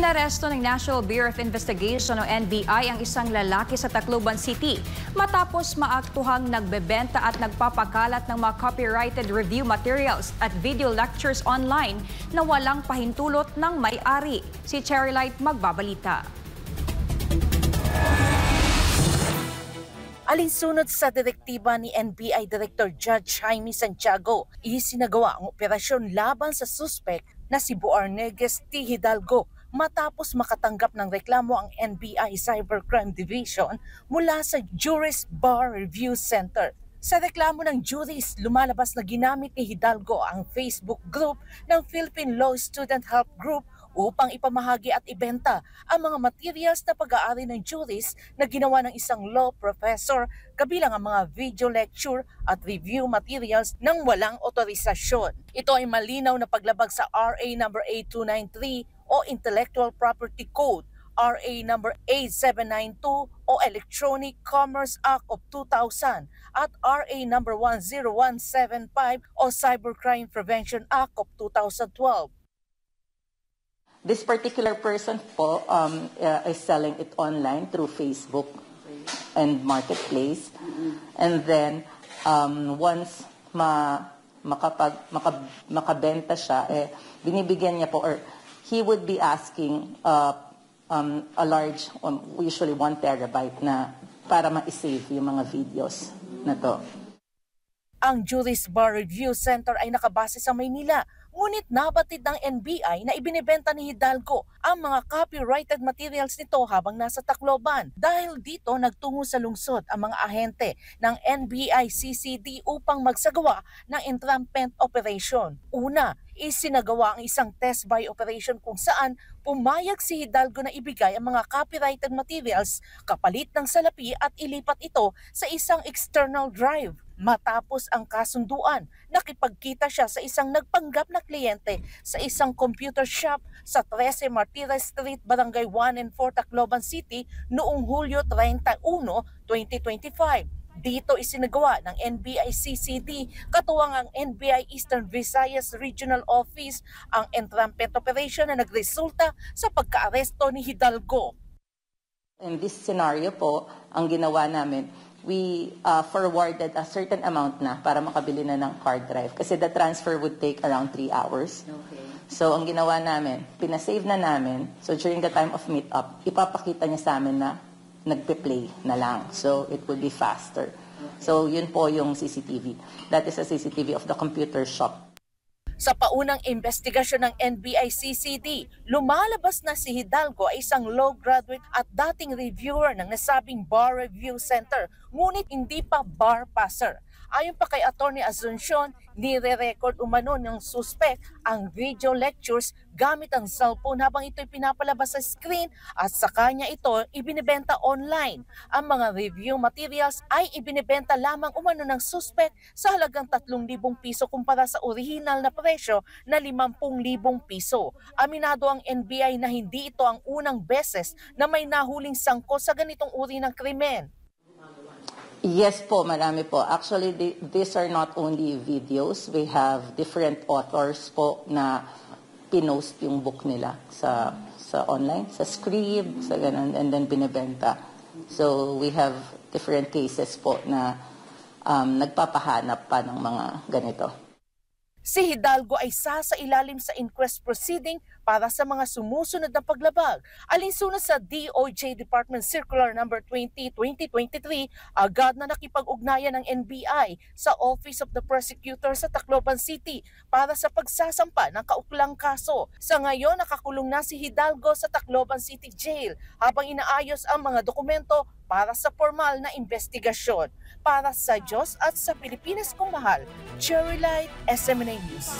Inaresto ng National Bureau of Investigation o NBI ang isang lalaki sa Tacloban City matapos maaktuhang nagbebenta at nagpapakalat ng mga copyrighted review materials at video lectures online na walang pahintulot ng may-ari. Si Cherrylight magbabalita. Alinsunod sa direktiba ni NBI Director Judge Jaime Santiago, isinagawa ang operasyon laban sa suspek na si Boarnegues T. Hidalgo matapos makatanggap ng reklamo ang NBI Cybercrime Division mula sa Juris Bar Review Center. Sa reklamo ng juris, lumalabas na ginamit ni Hidalgo ang Facebook group ng Philippine Law Student Help Group upang ipamahagi at ibenta ang mga materials na pag-aari ng juris na ginawa ng isang law professor, kabilang ang mga video lecture at review materials ng walang otorisasyon. Ito ay malinaw na paglabag sa RA number 8293 o Intellectual Property Code, RA number 8792 o Electronic Commerce Act of 2000 at RA number 10175 o Cybercrime Prevention Act of 2012. This particular person po is selling it online through Facebook and Marketplace. And then once makabenta siya, binibigyan niya po, or he would be asking a large, usually 1 terabyte na para ma-save yung mga videos na to. Ang Juris Bar Review Center ay nakabase sa Maynila, ngunit nabatid ng NBI na ibinibenta ni Hidalgo ang mga copyrighted materials nito habang nasa Tacloban. Dahil dito, nagtungo sa lungsod ang mga ahente ng NBI CCD upang magsagawa ng entrapment operation. Una, isinagawa ang isang test buy operation kung saan pumayag si Hidalgo na ibigay ang mga copyrighted materials kapalit ng salapi at ilipat ito sa isang external drive. Matapos ang kasunduan, nakipagkita siya sa isang nagpanggap na kliyente sa isang computer shop sa 13 Martires Street, Barangay 1 and 4, Tacloban City noong Hulyo 31, 2025. Dito isinagawa ng NBI CCD, katuwang ang NBI Eastern Visayas Regional Office, ang entrapment operation na nagresulta sa pagkaaresto ni Hidalgo. In this scenario po, ang ginawa namin, we forwarded a certain amount na para makabili na ng hard drive. Kasi the transfer would take around 3 hours. Okay. So ang ginawa namin, pinasave na namin. So during the time of meet-up, ipapakita niya sa amin na nagpe-play na lang. So it will be faster. Okay. So yun po yung CCTV. That is a CCTV of the computer shop. Sa paunang investigasyon ng NBI CCD, lumalabas na si Hidalgo ay isang law graduate at dating reviewer ng nasabing Bar Review Center, ngunit hindi pa bar passer. Ayon pa kay Attorney Asuncion, nire-record umano ng suspect ang video lectures gamit ang cellphone habang ito'y pinapalabas sa screen at sa kanya ito ibinibenta online. Ang mga review materials ay ibinibenta lamang umano ng suspect sa halagang 3,000 piso kumpara sa original na presyo na 50,000 piso. Aminado ang NBI na hindi ito ang unang beses na may nahuling sangkot sa ganitong uri ng krimen. Yes po, marami po. Actually, these are not only videos. We have different authors po na pinost yung book nila sa online, sa Scribd, sa ganun, and then binibenta. So we have different cases po na nagpapahanap pa ng mga ganito. Si Hidalgo ay sasailalim sa inquest proceeding para sa mga sumusunod na paglabag. Alinsunod sa DOJ Department Circular No. 20/2023, agad na nakipag-ugnayan ng NBI sa Office of the Prosecutor sa Tacloban City para sa pagsasampa ng kauklang kaso. Sa ngayon, nakakulong na si Hidalgo sa Tacloban City Jail habang inaayos ang mga dokumento para sa formal na investigasyon. Para sa Diyos at sa Pilipinas kong mahal, Cherrylight, SMNA News.